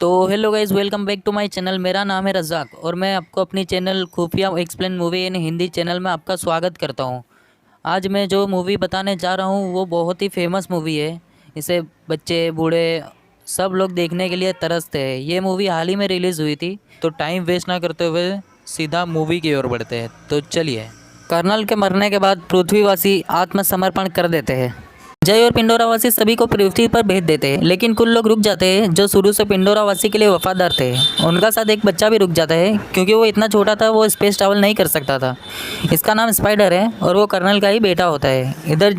तो hello guys, welcome back to my channel. मेरा नाम है रज़ाक और मैं आपको अपनी चैनल खुफिया एक्सप्लेन मूवी यानी हिंदी चैनल में आपका स्वागत करता हूं। आज मैं जो मूवी बताने जा रहा हूं वो बहुत ही फेमस मूवी है। इसे बच्चे बूढ़े सब लोग देखने के लिए तरसते हैं। ये मूवी हाल ही में रिलीज़ हुई थी, तो टाइम वेस्ट ना करते हुए सीधा मूवी की ओर बढ़ते हैं। तो चलिए। कर्नल के मरने के बाद पृथ्वीवासी आत्मसमर्पण कर देते हैं। जय और पिंडोरावासी सभी को पृथ्वी पर भेज देते हैं, लेकिन कुछ लोग रुक जाते हैं जो शुरू से पिंडोरावासी के लिए वफादार थे। उनका साथ एक बच्चा भी रुक जाता है क्योंकि वो इतना छोटा था, वो स्पेस ट्रैवल नहीं कर सकता था। इसका नाम स्पाइडर है और वो कर्नल का ही बेटा होता है। इधर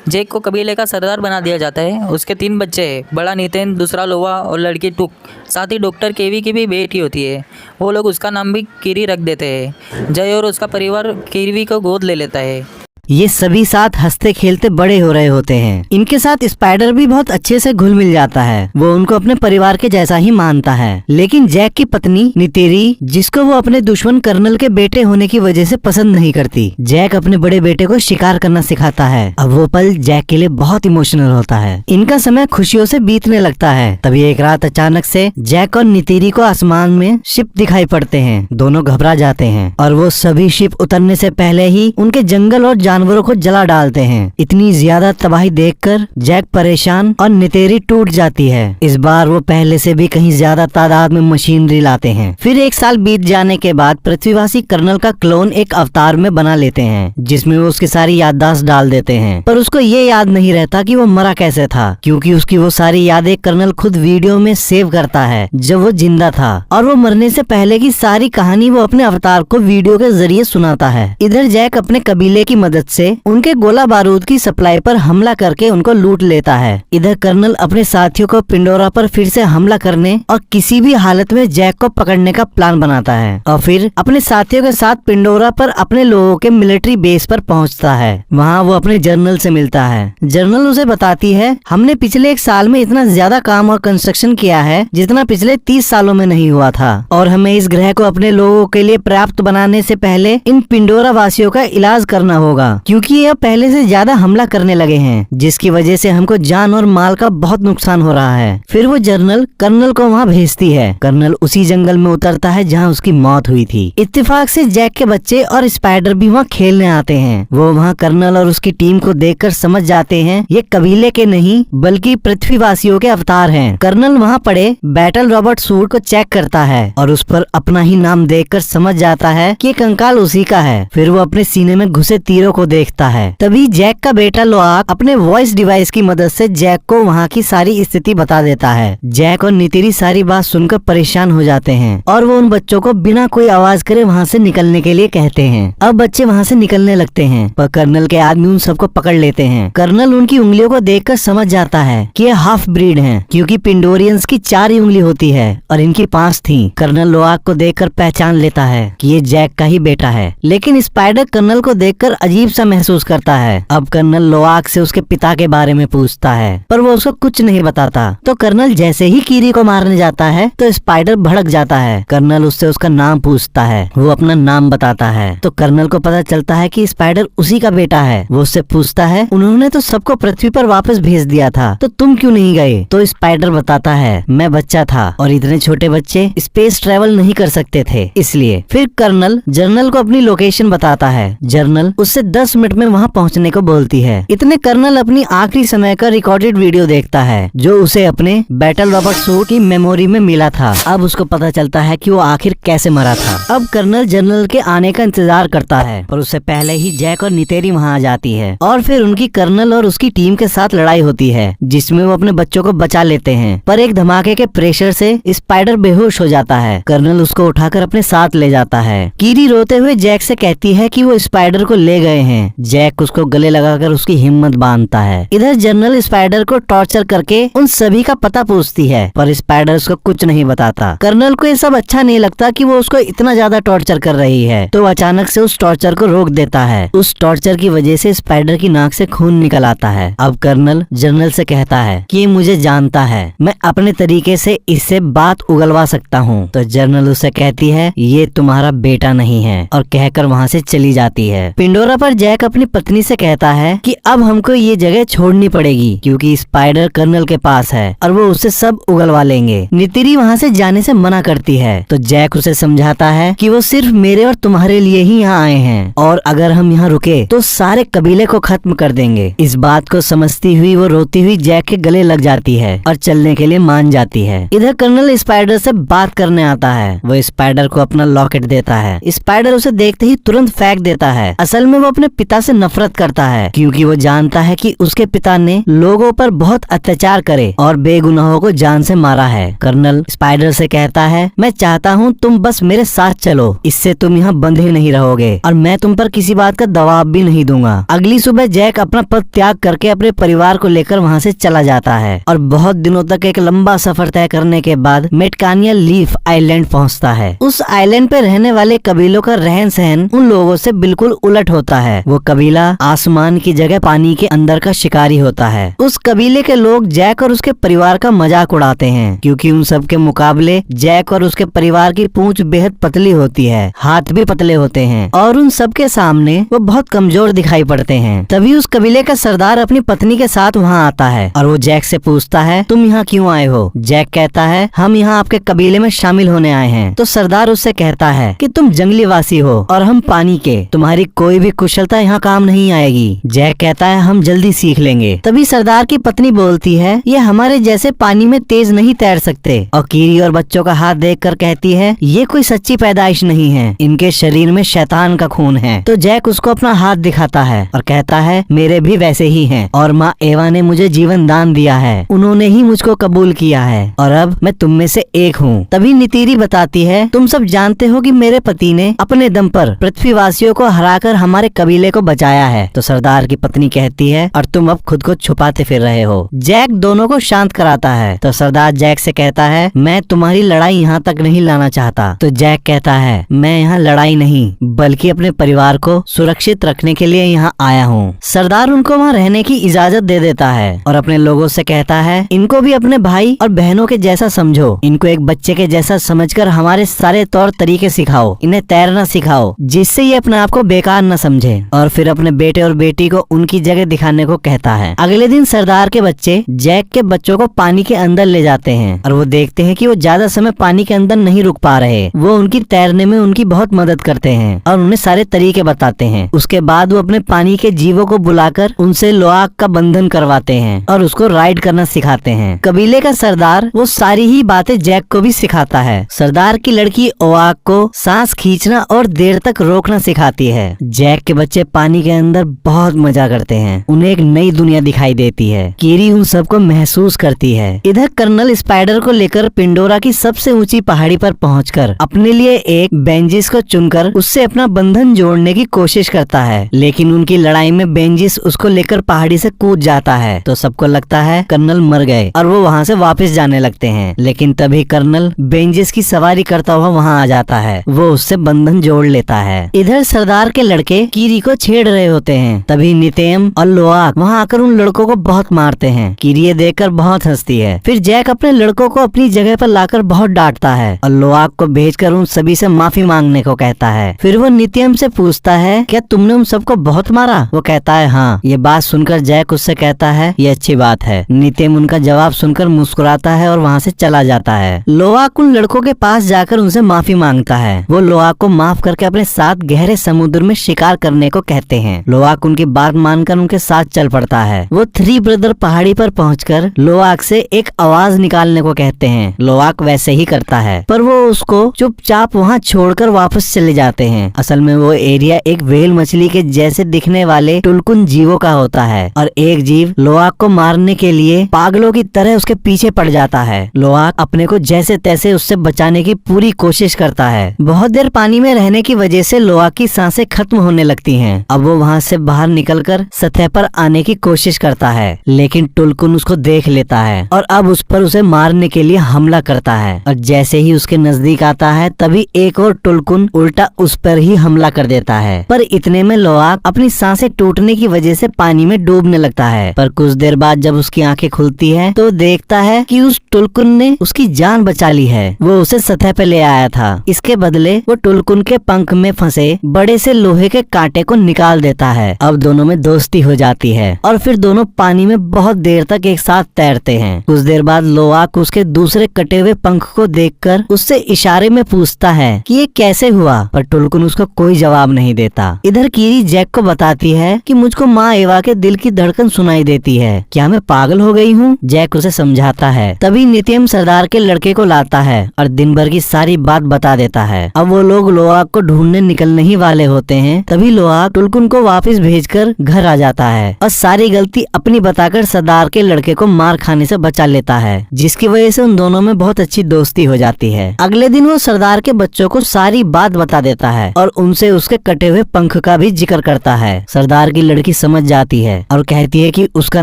जैक को कबीले का सरदार बना दिया जाता है। उसके 3 बच्चे हैं, बड़ा नितिन, दूसरा लोवा और लड़की टुक। साथ ही डॉक्टर केवी की भी बेटी होती है। वो लोग उसका नाम भी कीरी रख देते हैं। जय और उसका परिवार कीवी को गोद ले लेता है। ये सभी साथ हंसते खेलते बड़े हो रहे होते हैं। इनके साथ स्पाइडर भी बहुत अच्छे से घुल मिल जाता है। वो उनको अपने परिवार के जैसा ही मानता है। लेकिन जैक की पत्नी नितेरी, जिसको वो अपने दुश्मन कर्नल के बेटे होने की वजह से पसंद नहीं करती, जैक अपने बड़े बेटे को शिकार करना सिखाता है। अब वो पल जैक के लिए बहुत इमोशनल होता है। इनका समय खुशियों से बीतने लगता है। तभी एक रात अचानक से जैक और नितेरी को आसमान में शिप दिखाई पड़ते हैं। दोनों घबरा जाते हैं और वो सभी शिप उतरने से पहले ही उनके जंगल और जानवरों को जला डालते हैं। इतनी ज्यादा तबाही देखकर जैक परेशान और नितेरी टूट जाती है। इस बार वो पहले से भी कहीं ज्यादा तादाद में मशीनरी लाते हैं। फिर 1 साल बीत जाने के बाद पृथ्वीवासी कर्नल का क्लोन एक अवतार में बना लेते हैं, जिसमें वो उसकी सारी याददाश्त डाल देते हैं। पर उसको ये याद नहीं रहता कि वो मरा कैसे था, क्योंकि उसकी वो सारी यादें कर्नल खुद वीडियो में सेव करता है जब वो जिंदा था। और वो मरने से पहले की सारी कहानी वो अपने अवतार को वीडियो के जरिए सुनाता है। इधर जैक अपने कबीले की मदद से उनके गोला बारूद की सप्लाई पर हमला करके उनको लूट लेता है। इधर कर्नल अपने साथियों को पिंडोरा पर फिर से हमला करने और किसी भी हालत में जैक को पकड़ने का प्लान बनाता है और फिर अपने साथियों के साथ पिंडोरा पर अपने लोगों के मिलिट्री बेस पर पहुंचता है। वहां वो अपने जर्नल से मिलता है। जर्नल उसे बताती है, हमने पिछले 1 साल में इतना ज्यादा काम और कंस्ट्रक्शन किया है जितना पिछले 30 सालों में नहीं हुआ था, और हमें इस ग्रह को अपने लोगों के लिए पर्याप्त बनाने से पहले इन पिंडोरा वासियों का इलाज करना होगा, क्योंकि ये पहले से ज्यादा हमला करने लगे हैं, जिसकी वजह से हमको जान और माल का बहुत नुकसान हो रहा है। फिर वो जर्नल कर्नल को वहाँ भेजती है। कर्नल उसी जंगल में उतरता है जहाँ उसकी मौत हुई थी। इत्तेफाक से जैक के बच्चे और स्पाइडर भी वहाँ खेलने आते हैं। वो वहाँ कर्नल और उसकी टीम को देखकर समझ जाते हैं ये कबीले के नहीं बल्कि पृथ्वीवासियों के अवतार हैं। कर्नल वहाँ पड़े बैटल रॉबर्ट सूट को चेक करता है और उस पर अपना ही नाम देखकर समझ जाता है कि कंकाल उसी का है। फिर वो अपने सीने में घुसे तीरों को देखता है। तभी जैक का बेटा लोआक अपने वॉइस डिवाइस की मदद से जैक को वहाँ की सारी स्थिति बता देता है। जैक और नितेरी सारी बात सुनकर परेशान हो जाते हैं और वो उन बच्चों को बिना कोई आवाज करे वहाँ से निकलने के लिए कहते हैं। अब बच्चे वहाँ से निकलने लगते हैं, पर कर्नल के आदमी उन सबको पकड़ लेते हैं। कर्नल उनकी उंगलियों को देखकर समझ जाता है कि ये हाफ ब्रीड हैं, क्योंकि पिंडोरियंस की 4 ही उंगली होती है और इनकी 5 थी। कर्नल लोआक को देखकर पहचान लेता है कि ये जैक का ही बेटा है, लेकिन स्पाइडर कर्नल को देखकर अजीब सा महसूस करता है। अब कर्नल लोआक से उसके पिता के बारे में पूछता है, पर वो उसको कुछ नहीं बताता। तो कर्नल जैसे ही कीरी को मारने जाता है तो स्पाइडर भड़क जाता है। कर्नल उससे उसका नाम पूछता है। वो अपना नाम बताता है तो कर्नल को पता चलता है कि स्पाइडर उसी का बेटा है। वो उससे पूछता है, उन्होंने तो सबको पृथ्वी पर वापस भेज दिया था, तो तुम क्यों नहीं गए? तो स्पाइडर बताता है, मैं बच्चा था और इतने छोटे बच्चे स्पेस ट्रेवल नहीं कर सकते थे, इसलिए। फिर कर्नल जर्नल को अपनी लोकेशन बताता है। जर्नल उससे 10 मिनट में वहाँ पहुँचने को बोलती है। इतने कर्नल अपनी आखिरी समय का रिकॉर्डेड वीडियो देखता है जो उसे अपने बैटल रॉबर्ट सूट की मेमोरी में मिला था। अब उसको पता चलता है कि वो आखिर कैसे मरा था। अब कर्नल जनरल के आने का इंतजार करता है, पर उससे पहले ही जैक और नितेरी वहाँ आ जाती है और फिर उनकी कर्नल और उसकी टीम के साथ लड़ाई होती है, जिसमें वो अपने बच्चों को बचा लेते हैं। पर एक धमाके के प्रेशर से स्पाइडर बेहोश हो जाता है। कर्नल उसको उठाकर अपने साथ ले जाता है। कीरी रोते हुए जैक से कहती है कि वो स्पाइडर को ले गए हैं। जैक उसको गले लगाकर उसकी हिम्मत बांधता है। इधर जनरल स्पाइडर को टॉर्चर करके उन सभी का पता पूछती है, पर स्पाइडर उसको कुछ नहीं बताता। कर्नल को ये सब अच्छा नहीं लगता कि वो उसको इतना ज्यादा टॉर्चर कर रही है, तो अचानक से उस टॉर्चर को रोक देता है। उस टॉर्चर की वजह से स्पाइडर की नाक से खून निकल आता है। अब कर्नल जनरल से कहता है कि ये मुझे जानता है, मैं अपने तरीके से इससे बात उगलवा सकता हूँ। तो जनरल उससे कहती है, ये तुम्हारा बेटा नहीं है, और कहकर वहाँ से चली जाती है। पिंडोरा पर जैक अपनी पत्नी से कहता है कि अब हमको ये जगह छोड़नी पड़ेगी क्योंकि स्पाइडर कर्नल के पास है और वो उससे सब उगलवा लेंगे। नीतिरी वहाँ से जाने से मना करती है तो जैक उसे समझाता है कि वो सिर्फ मेरे और तुम्हारे लिए ही यहाँ आए हैं और अगर हम यहाँ रुके तो सारे कबीले को खत्म कर देंगे। इस बात को समझती हुई वो रोती हुई जैक के गले लग जाती है और चलने के लिए मान जाती है। इधर कर्नल स्पाइडर से बात करने आता है। वो स्पाइडर को अपना लॉकेट देता है। स्पाइडर उसे देखते ही तुरंत फेंक देता है। असल में वो अपने पिता से नफरत करता है क्योंकि वो जानता है कि उसके पिता ने लोगों पर बहुत अत्याचार करे और बेगुनाहों को जान से मारा है। कर्नल स्पाइडर से कहता है, मैं चाहता हूँ तुम बस मेरे साथ चलो, इससे तुम यहाँ बंधे नहीं रहोगे और मैं तुम पर किसी बात का दबाव भी नहीं दूंगा। अगली सुबह जैक अपना पद त्याग करके अपने परिवार को लेकर वहाँ से चला जाता है और बहुत दिनों तक एक लंबा सफर तय करने के बाद मेटकानिया लीफ आइलैंड पहुँचता है। उस आइलैंड पे रहने वाले कबीलों का रहन सहन उन लोगों से बिल्कुल उलट होता है। वो कबीला आसमान की जगह पानी के अंदर का शिकारी होता है। उस कबीले के लोग जैक और उसके परिवार का मजाक उड़ाते हैं क्योंकि उन सब के मुकाबले जैक और उसके परिवार की पूंछ बेहद पतली होती है, हाथ भी पतले होते हैं और उन सब के सामने वो बहुत कमजोर दिखाई पड़ते हैं। तभी उस कबीले का सरदार अपनी पत्नी के साथ वहाँ आता है और वो जैक से पूछता है, तुम यहाँ क्यों आए हो? जैक कहता है, हम यहाँ आपके कबीले में शामिल होने आए हैं। तो सरदार उससे कहता है कि तुम जंगली वासी हो और हम पानी के, तुम्हारी कोई भी कुशलता यहाँ काम नहीं आएगी। जैक कहता है, हम जल्दी सीख लेंगे। तभी सरदार की पत्नी बोलती है, ये हमारे जैसे पानी में तेज नहीं तैर सकते और कीरी और बच्चों का हाथ देखकर कहती है, ये कोई सच्ची पैदाइश नहीं है, इनके शरीर में शैतान का खून है। तो जैक उसको अपना हाथ दिखाता है और कहता है, मेरे भी वैसे ही हैं और माँ एवा ने मुझे जीवन दान दिया है, उन्होंने ही मुझको कबूल किया है और अब मैं तुम में से एक हूँ। तभी नीतिरी बताती है, तुम सब जानते हो कि मेरे पति ने अपने दम पर पृथ्वीवासियों को हराकर हमारे कबीले को बचाया है। तो सरदार की पत्नी कहती है, और तुम अब खुद को छुपाते फिर रहे हो। जैक दोनों को शांत कराता है तो सरदार जैक से कहता है, मैं तुम्हारी लड़ाई यहाँ तक नहीं लाना चाहता। तो जैक कहता है, मैं यहाँ लड़ाई नहीं बल्कि अपने परिवार को सुरक्षित रखने के लिए यहाँ आया हूँ। सरदार उनको वहाँ रहने की इजाजत दे देता है और अपने लोगों से कहता है, इनको भी अपने भाई और बहनों के जैसा समझो, इनको एक बच्चे के जैसा समझकर हमारे सारे तौर तरीके सिखाओ, इन्हें तैरना सिखाओ जिससे ये अपने आप को बेकार न समझे। और फिर अपने बेटे और बेटी को उनकी जगह दिखाने को कहता है। अगले दिन सरदार के बच्चे जैक के बच्चों को पानी के अंदर ले जाते हैं और वो देखते हैं कि वो ज्यादा समय पानी के अंदर नहीं रुक पा रहे। वो उनकी तैरने में उनकी बहुत मदद करते हैं और उन्हें सारे तरीके बताते हैं। उसके बाद वो अपने पानी के जीवों को बुलाकर उनसे लोआक का बंधन करवाते हैं और उसको राइड करना सिखाते हैं। कबीले का सरदार वो सारी ही बातें जैक को भी सिखाता है। सरदार की लड़की ओआक को सांस खींचना और देर तक रोकना सिखाती है। जैक के बच्चे पानी के अंदर बहुत मजा करते हैं, उन्हें एक नई दुनिया दिखाई देती है। कीरी उन सबको महसूस करती है। इधर कर्नल स्पाइडर को लेकर पिंडोरा की सबसे ऊंची पहाड़ी पर पहुंचकर अपने लिए एक बेंजिस को चुनकर उससे अपना बंधन जोड़ने की कोशिश करता है, लेकिन उनकी लड़ाई में बेंजिस उसको लेकर पहाड़ी से कूद जाता है। तो सबको लगता है कर्नल मर गए और वो वहाँ से वापस जाने लगते हैं, लेकिन तभी कर्नल बेंजिस की सवारी करता हुआ वहाँ आ जाता है। वो उससे बंधन जोड़ लेता है। इधर सरदार के लड़के कीरी को छेड़ रहे होते हैं। तभी नितेम और लोआक वहाँ आकर उन लड़कों को बहुत मारते हैं। कीरी ये देखकर बहुत हंसती है। फिर जैक अपने लड़कों को अपनी जगह पर लाकर बहुत डांटता है और लोआक को भेजकर उन सभी से माफी मांगने को कहता है। फिर वो नितेम से पूछता है, क्या तुमने उन सबको बहुत मारा? वो कहता है, हाँ। ये बात सुनकर जैक उससे कहता है, ये अच्छी बात है। नितेम उनका जवाब सुनकर मुस्कुराता है और वहाँ से चला जाता है। लोआक उन लड़कों के पास जाकर उनसे माफी मांगता है। वो लोआक को माफ करके अपने साथ गहरे समुद्र में शिकार करने को कहते हैं। लोआक उनकी बात मानकर उनके साथ चल पड़ता है। वो थ्री ब्रदर पहाड़ी पर पहुंचकर लोआक से एक आवाज निकालने को कहते हैं। लोआक वैसे ही करता है, पर वो उसको चुपचाप वहाँ छोड़कर वापस चले जाते हैं। असल में वो एरिया एक व्हेल मछली के जैसे दिखने वाले टुलकुन जीवों का होता है और एक जीव लोआक को मारने के लिए पागलों की तरह उसके पीछे पड़ जाता है। लोआक अपने को जैसे तैसे उससे बचाने की पूरी कोशिश करता है। बहुत देर पानी में रहने की वजह से लोआक की सांसें खत्म होने लगती हैं। अब वो वहाँ से बाहर निकलकर सतह पर आने की कोशिश करता है, लेकिन टुलकुन उसको देख लेता है और अब उस पर उसे मारने के लिए हमला करता है। और जैसे ही उसके नजदीक आता है तभी एक और टुलकुन उल्टा उस पर ही हमला कर देता है। पर इतने में लोआक अपनी सांसें टूटने की वजह से पानी में डूबने लगता है। पर कुछ देर बाद जब उसकी आंखें खुलती है तो देखता है कि उस टुलकुन ने उसकी जान बचा ली है। वो उसे सतह पे ले आया था। इसके बदले वो टुलकुन के पंख में फंसे बड़े से लोहे के कांटे को निकाल देता है। अब दोनों में दोस्ती हो जाती है और फिर दोनों पानी में बहुत देर तक एक साथ तैरते हैं। कुछ देर बाद लोआक उसके दूसरे कटे हुए पंख को देखकर उससे इशारे में पूछता है कि ये कैसे हुआ, पर टुलकुन उसको कोई जवाब नहीं देता। इधर कीरी जैक को बताती है कि मुझको माँ एवा के दिल की धड़कन सुनाई देती है, क्या मैं पागल हो गई हूँ? जैक उसे समझाता है। तभी नित्यम सरदार के लड़के को लाता है और दिन भर की सारी बात बता देता है। अब वो लोग लोआक को ढूंढने निकलने ही वाले होते हैं, तभी लोआक टुलकुन को वापस भेजकर घर आ जाता है और सारी गलती अपनी बताकर सरदार के लड़के को मार खाने से बचा लेता है, जिसकी वजह से उन दोनों में बहुत अच्छी दोस्ती हो जाती है। अगले दिन वो सरदार के बच्चों को सारी बात बता देता है और उनसे उसके कटे हुए पंख का भी जिक्र करता है। सरदार की लड़की समझ जाती है और कहती है कि उसका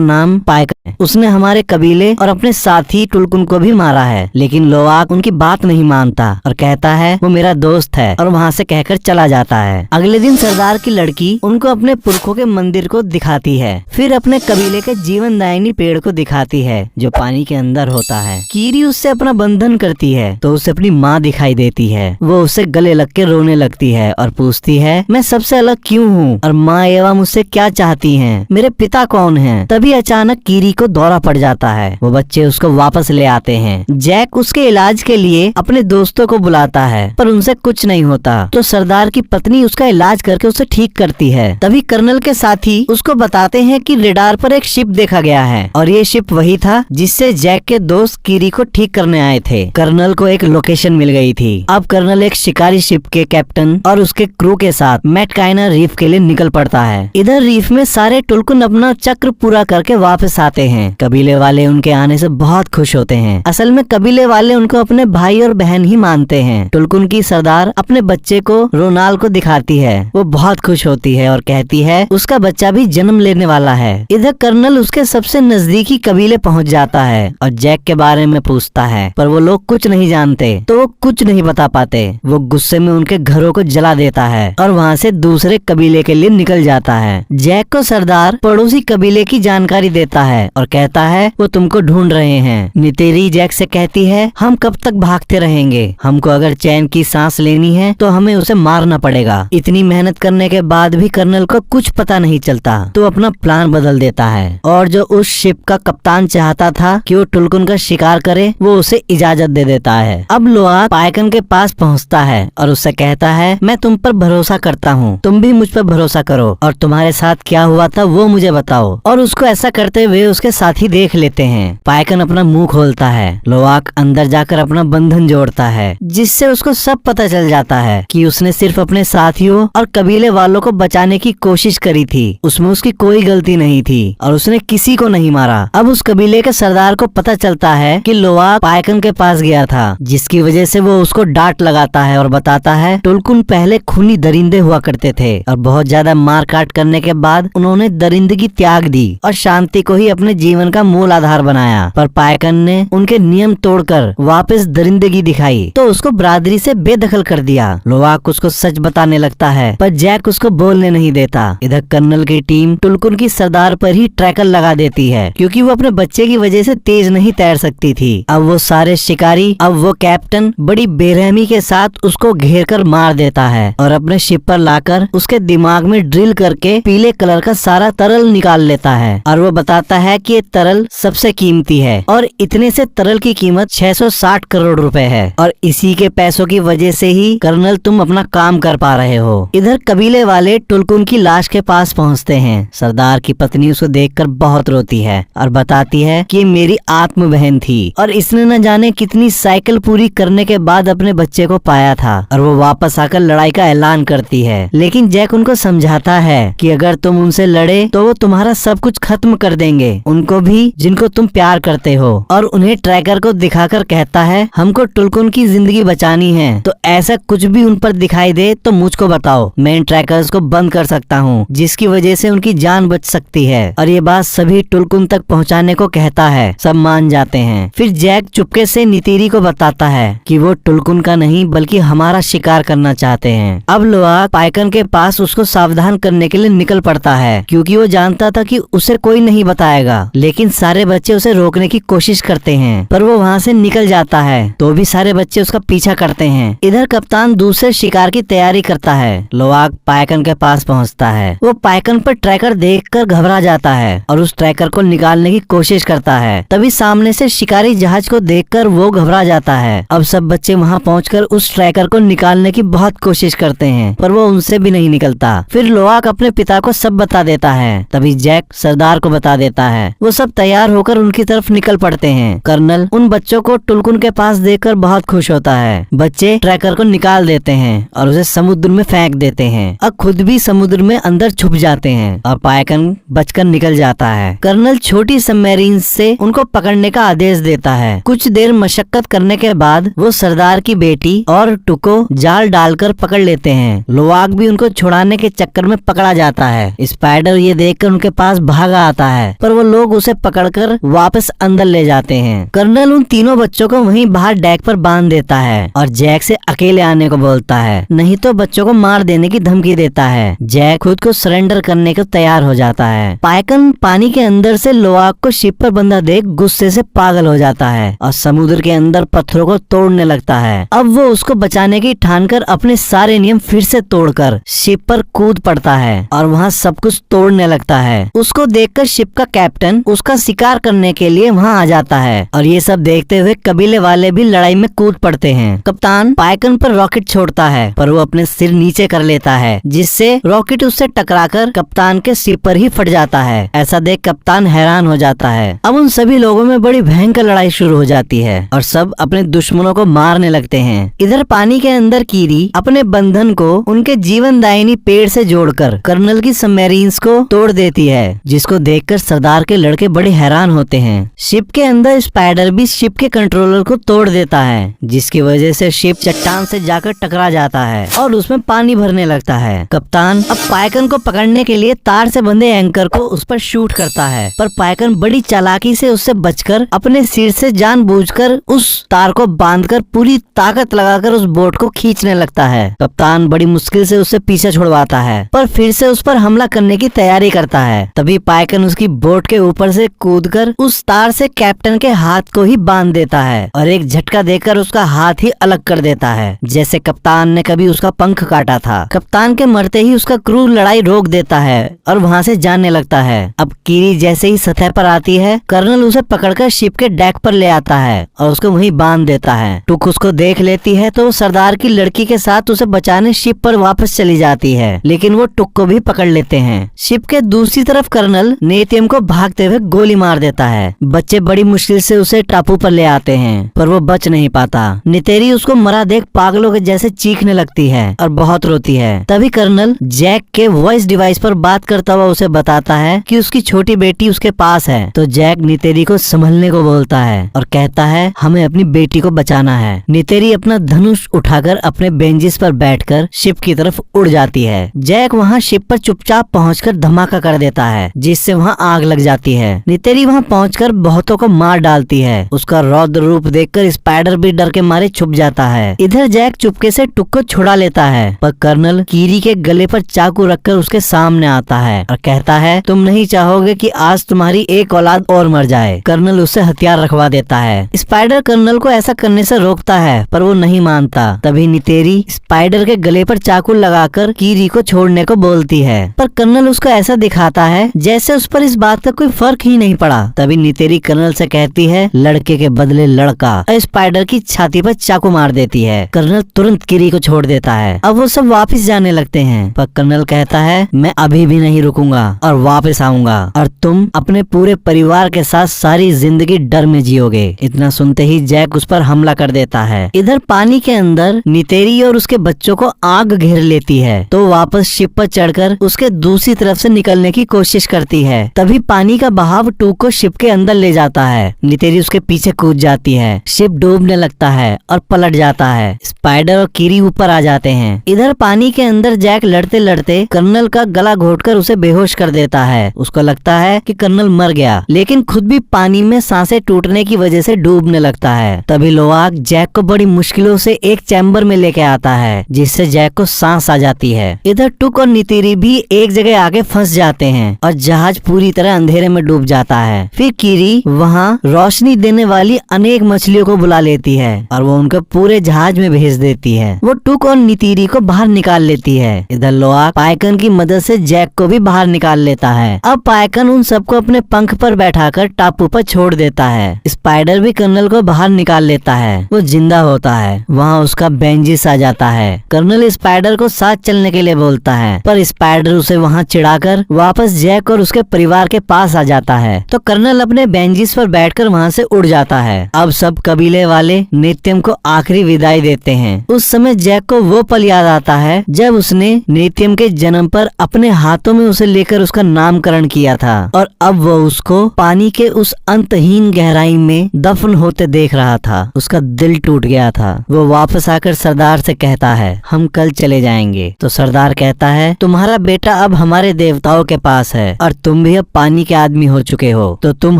नाम पायकन है, उसने हमारे कबीले और अपने साथी टुलकुन को भी मारा है। लेकिन लोआक उनकी बात नहीं मानता और कहता है वो मेरा दोस्त है और वहाँ से कहकर चला जाता है। अगले दिन सरदार की लड़की उनको अपने पुरखों के मंदिर को दिखाती है, फिर अपने कबीले के जीवनदायिनी पेड़ को दिखाती है जो पानी के अंदर होता है। कीरी उससे अपना बंधन करती है तो उसे अपनी माँ दिखाई देती है। वो उससे गले लग के रोने लगती है और पूछती है मैं सबसे अलग क्यों हूँ और माँ एवा मुझसे क्या चाहती हैं, मेरे पिता कौन हैं? तभी अचानक कीरी को दौरा पड़ जाता है। वो बच्चे उसको वापस ले आते हैं। जैक उसके इलाज के लिए अपने दोस्तों को बुलाता है पर उनसे कुछ नहीं होता, तो सरदार की पत्नी उसका इलाज करके उसे ठीक करती है। तभी कर्नल के साथी उसको बताते हैं कि रेडार पर एक शिप देखा गया है और ये शिप वही था जिससे जैक के दोस्त कीरी को ठीक करने आए थे। कर्नल को एक लोकेशन मिल गई थी। अब कर्नल एक शिकारी शिप के कैप्टन और उसके क्रू के साथ मैटकाइना रीफ के लिए निकल पड़ता है। इधर रीफ में सारे टुलकुन अपना चक्र पूरा करके वापस आते हैं। कबीले वाले उनके आने से बहुत खुश होते हैं। असल में कबीले वाले उनको अपने भाई और बहन ही मानते हैं। टुलकुन की सरदार अपने बच्चे को रोनाल को दिखाती है। वो बहुत खुश होती है और कहती है उसका बच्चा भी जन्म लेने वाला है। इधर कर्नल उसके सबसे नजदीकी कबीले पहुंच जाता है और जैक के बारे में पूछता है, पर वो लोग कुछ नहीं जानते तो वो कुछ नहीं बता पाते। वो गुस्से में उनके घरों को जला देता है और वहाँ से दूसरे कबीले के लिए निकल जाता है। जैक को सरदार पड़ोसी कबीले की जानकारी देता है और कहता है वो तुमको ढूंढ रहे हैं। नितेरी जैक से कहती है हम कब तक भागते रहेंगे, हमको अगर चैन की सांस लेनी है तो हमें उसे मारना पड़ेगा। इतनी मेहनत करने के बाद भी कर्नल को कुछ पता नहीं चलता तो अपना प्लान बदल देता है और जो उस शिप का कप्तान चाहता था कि वो टुलकुन का शिकार करे वो उसे इजाजत दे देता है। अब लोआक पायकन के पास पहुंचता है और उससे कहता है मैं तुम पर भरोसा करता हूँ, तुम भी मुझ पर भरोसा करो और तुम्हारे साथ क्या हुआ था वो मुझे बताओ। और उसको ऐसा करते हुए उसके साथी देख लेते हैं। पायकन अपना मुंह खोलता है। लोआक अंदर जाकर अपना बंधन जोड़ता है जिससे उसको सब पता चल जाता है कि उसने सिर्फ अपने साथियों और कबीले वालों को बचाने की कोशिश करी थी। उसमें उसकी कोई गलती नहीं थी और उसने किसी को नहीं मारा। अब उस कबीले के सरदार को पता चलता है कि लोआक पायकन के पास गया था, जिसकी वजह से वो उसको डांट लगाता है और बताता है टुलकुन पहले खूनी दरिंदे हुआ करते थे और बहुत ज्यादा मार काट करने के बाद उन्होंने दरिंदगी त्याग दी और शांति को ही अपने जीवन का मूल आधार बनाया। पर पायकन ने उनके नियम तोड़कर वापस दरिंदगी दिखाई तो उसको बरादरी से बेदखल कर दिया। लोआक उसको सच बताने लगता है पर जैक उसको बोलने नहीं देता। इधर कर्नल की टीम टुलकुन की सरदार पर ही ट्रैकर लगा देती है क्योंकि वो अपने बच्चे की वजह से तेज नहीं तैर सकती थी। अब वो सारे शिकारी, अब वो कैप्टन बड़ी बेरहमी के साथ उसको घेर कर मार देता है और अपने शिप पर लाकर उसके दिमाग में ड्रिल करके पीले कलर का सारा तरल निकाल लेता है और वो बताता है कि ये तरल सबसे कीमती है और इतने से तरल की कीमत 660 करोड़ रुपए है और इसी के पैसों की वजह से ही कर्नल तुम अपना काम कर पा रहे हो। इधर कबीले वाले टुलकुन की लाश के पास पहुंचते हैं। सरदार की पत्नी उसको देखकर बहुत रोती है और बताती है कि मेरी आत्म बहन थी और इसने न जाने कितनी साइकिल पूरी करने के बाद अपने बच्चे को पाया था और वो वापस आकर लड़ाई का ऐलान करती है। लेकिन जैक उनको समझाता है कि अगर तुम उनसे लड़े तो वो तुम्हारा सब कुछ खत्म कर देंगे, उनको भी जिनको तुम प्यार करते हो। और उन्हें ट्रैकर को दिखाकर कहता है हमको टुलकुन की जिंदगी बचानी है तो ऐसा कुछ भी उन पर दिखाई दे तो मुझको बताओ, मैं इन ट्रैकर्स को बंद कर सकता हूँ जिसकी वजह से उनकी जान बच सकती है। और ये बात सभी टुलकुन तक पहुँचाने को कहता है। सब मान जाते हैं। फिर जैक चुपके से नितेरी को बताता है कि वो टुलकुन का नहीं बल्कि हमारा शिकार करना चाहते हैं। अब लोआक पायकन के पास उसको सावधान करने के लिए निकल पड़ता है क्योंकि वो जानता था कि उसे कोई नहीं बताएगा। लेकिन सारे बच्चे उसे रोकने की कोशिश करते हैं पर वो वहाँ से निकल जाता है तो भी सारे बच्चे उसका पीछा करते हैं। इधर कप्तान दूसरे शिकार की तैयारी करता है। लोआक पायकन पाइकन के पास पहुंचता है। वो पाइकन पर ट्रैकर देखकर घबरा जाता है और उस ट्रैकर को निकालने की कोशिश करता है। तभी सामने से शिकारी जहाज को देखकर वो घबरा जाता है। अब सब बच्चे वहां पहुंचकर उस ट्रैकर को निकालने की बहुत कोशिश करते हैं, पर वो उनसे भी नहीं निकलता। फिर लोआक अपने पिता को सब बता देता है। तभी जैक सरदार को बता देता है। वो सब तैयार होकर उनकी तरफ निकल पड़ते हैं। कर्नल उन बच्चों को टुलकुन के पास देखकर बहुत खुश होता है। बच्चे ट्रैकर को निकाल देते हैं और उसे समुद्र में फेंक देते हैं और खुद भी समुद्र में अंदर छुप जाते हैं और पाइकन बचकर निकल जाता है। कर्नल छोटी सबमरीन से उनको पकड़ने का आदेश देता है। कुछ देर मशक्कत करने के बाद वो सरदार की बेटी और टुको जाल डालकर पकड़ लेते हैं। लोआक भी उनको छुड़ाने के चक्कर में पकड़ा जाता है। स्पाइडर ये देखकर उनके पास भागा आता है, पर वो लोग उसे पकड़कर वापस अंदर ले जाते हैं। कर्नल उन तीनों बच्चों को वहीं बाहर डेक पर बांध देता है और जैक से अकेले आने को बोलता है, नहीं तो बच्चों को मार देने की धमकी देता है। जैक खुद को सरेंडर करने को तैयार हो जाता है। पाइकन पानी के अंदर से लोआक को शिप पर बंधा देख गुस्से से पागल हो जाता है और समुद्र के अंदर पत्थरों को तोड़ने लगता है। अब वो उसको बचाने की ठानकर अपने सारे नियम फिर से तोड़कर शिप पर कूद पड़ता है और वहाँ सब कुछ तोड़ने लगता है। उसको देखकर शिप का कैप्टन उसका शिकार करने के लिए वहाँ आ जाता है और ये सब देखते हुए कबीले वाले भी लड़ाई में कूद पड़ते हैं। कप्तान पाइकन पर रॉकेट छोड़ता है, पर वो अपने सिर नीचे कर लेता है, जिससे रॉकेट उससे टकराकर कप्तान के सिर पर ही फट जाता है। ऐसा देख कप्तान हैरान हो जाता है। अब उन सभी लोगों में बड़ी भयंकर लड़ाई शुरू हो जाती है और सब अपने दुश्मनों को मारने लगते हैं। इधर पानी के अंदर कीरी अपने बंधन को उनके जीवनदायिनी पेड़ से जोड़कर कर्नल की सबमरीन्स को तोड़ देती है, जिसको देखकर सरदार के लड़के बड़े हैरान होते हैं। शिप के अंदर स्पाइडर भी शिप के कंट्रोलर को तोड़ देता है, जिसकी वजह से शिप चट्टान से जाकर टकरा जाता है और उसमें पानी भरने लगता है। कप्तान अब पाइकन को पकड़ने के लिए तार से बंधे एंकर को उस पर शूट करता है, पर पाइकन बड़ी चालाकी से उससे बचकर अपने सिर से जानबूझकर उस तार को बांधकर पूरी ताकत लगाकर उस बोट को खींचने लगता है। कप्तान बड़ी मुश्किल से उससे पीछे छुड़वाता है, पर फिर से उस पर हमला करने की तैयारी करता है। तभी पाइकन उसकी बोट के ऊपर से कूदकर उस तार से कैप्टन के हाथ को ही बांध देता है और एक झटका देकर उसका हाथ ही अलग कर देता है, जैसे कप्तान ने कभी उसका पंख काटा था। कप्तान के मरते ही उसका क्रू लड़ाई रोक देता है और वहाँ से जाने लगता है। अब कीरी जैसे ही सतह पर आती है, कर्नल उसे पकड़कर शिप के डेक पर ले आता है और उसको वहीं बांध देता है। टुक उसको देख लेती है तो सरदार की लड़की के साथ उसे बचाने शिप पर वापस चली जाती है, लेकिन वो टुक को भी पकड़ लेते हैं। शिप के दूसरी तरफ कर्नल नेतियम को भागते हुए गोली मार देता है। बच्चे बड़ी मुश्किल से उसे टापू पर ले आते हैं, पर वो बच नहीं पाता। नितेरी उसको मरा देख पागलों के जैसे चीखने लगती है और बहुत रोती है। तभी कर्नल जैक के वॉइस डिवाइस पर बात करता हुआ उसे बताता है कि उसकी छोटी बेटी उसके पास है। तो जैक नितेरी को संभलने को बोलता है और कहता है, हमें अपनी बेटी को बचाना है। नितेरी अपना धनुष उठाकर अपने बेंजिस पर बैठकर शिप की तरफ उड़ जाती है। जैक वहाँ शिप पर चुपचाप पहुंचकर धमाका कर देता है, जिससे वहाँ आग लग जाती है। नितेरी वहाँ पहुंचकर बहुतों को मार डालती है। उसका रौद्र रूप देखकर स्पाइडर भी डर के मारे छुप जाता है। इधर जैक चुपके से टुक को छुड़ा लेता है, पर कर्नल कीरी के गले पर चाकू रखकर उसके सामने आता है और कहता है, तुम नहीं चाहोगे कि आज तुम्हारी एक औलाद और मर जाए। कर्नल उससे हथियार रखवा देता है। स्पाइडर कर्नल को ऐसा करने से रोकता है, पर वो नहीं मानता। तभी नितेरी स्पाइडर के गले पर चाकू लगाकर कीरी को छोड़ने को बोलती है, पर कर्नल उसको ऐसा दिखाता है जैसे उस पर इस बात का कोई फर्क ही नहीं पड़ा। तभी नितेरी कर्नल से कहती है, लड़के के बदले लड़का, और स्पाइडर की छाती पर चाकू मार देती है। कर्नल तुरंत कीरी को छोड़ देता है। अब वो सब वापस जाने लगते हैं, पर कर्नल कहता है, मैं अभी भी नहीं रुकूंगा और वापस आऊंगा और तुम अपने पूरे परिवार के साथ सारी जिंदगी डर में जियोगे। इतना सुनते ही जैक उस पर हमला कर देता है। इधर पानी के अंदर नितेरी और उसके बच्चों को आग घेर लेती है, तो वापस शिप पर चढ़कर उसके दूसरी तरफ से निकलने की कोशिश करती है। तभी पानी का बहाव टूक को शिप के अंदर ले जाता है। नितेरी उसके पीछे कूद जाती है। शिप डूबने लगता है और पलट जाता है। स्पाइडर और कीरी ऊपर आ जाते हैं। इधर पानी के अंदर जैक लड़ते लड़ते कर्नल का गला घोटकर उसे बेहोश कर देता है। उसको लगता है कि कर्नल मर गया, लेकिन खुद भी पानी में सांसें टूटने की वजह से डूबने लगता है। तभी लोआक जैक को बड़ी मुश्किलों से एक चैम्बर में लेके आता है, जिससे जैक को सांस आ जाती है। इधर टुक और नितेरी भी एक जगह आके फंस जाते हैं और जहाज पूरी तरह अंधेरे में डूब जाता है। फिर कीरी वहाँ रोशनी देने वाली अनेक मछलियों को बुला लेती है और वो उनको पूरे जहाज में भेज देती है। वो टुक और नितेरी को बाहर निकाल लेती है इधर लोआक पाइकन की मदद से जैक को भी बाहर निकाल लेता है। अब पाइकन उन सबको अपने पंख पर बैठाकर टापू पर छोड़ देता है। स्पाइडर भी कर्नल को बाहर निकाल लेता है। वो जिंदा होता है। वहाँ उसका बेंजिस आ जाता है। कर्नल स्पाइडर को साथ चलने के लिए बोलता है, पर स्पाइडर उसे वहाँ चिढ़ाकर वापस जैक और उसके परिवार के पास आ जाता है। तो कर्नल अपने बेंजिस पर बैठकर वहाँ से उड़ जाता है। अब सब कबीले वाले नित्यम को आखिरी विदाई देते हैं। उस समय जैक को वो पल याद आता है जब उसने नित्यम के जन्म पर अपने हाथों में उसे लेकर उसका नामकरण किया था, और अब वो उसको पानी के उस अंतहीन गहराई में दफन होते देख रहा था। उसका दिल टूट गया था। वो वापस आकर सरदार से कहता है, हम कल चले जाएंगे। तो सरदार कहता है, तुम्हारा बेटा अब हमारे देवताओं के पास है और तुम भी अब पानी के आदमी हो चुके हो, तो तुम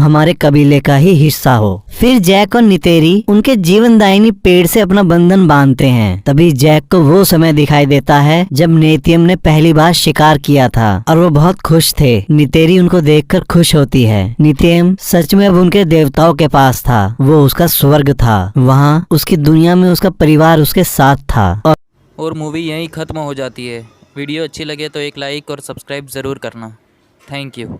हमारे कबीले का ही हिस्सा हो। फिर जैक और नितेरी उनके जीवनदायिनी पेड़ से अपना बंधन बांधते हैं। तभी जैक को वो समय दिखाई देता है जब नेतियम ने पहली बार शिकार किया था, और वो बहुत खुश थे। नितेरी उनको देखकर खुश होती है। नित्यम सच में अब उनके देवताओं के पास था। वो उसका स्वर्ग था। वहाँ उसकी दुनिया में उसका परिवार उसके साथ था। और मूवी यहीं ख़त्म हो जाती है। वीडियो अच्छी लगे तो एक लाइक और सब्सक्राइब ज़रूर करना। Thank you.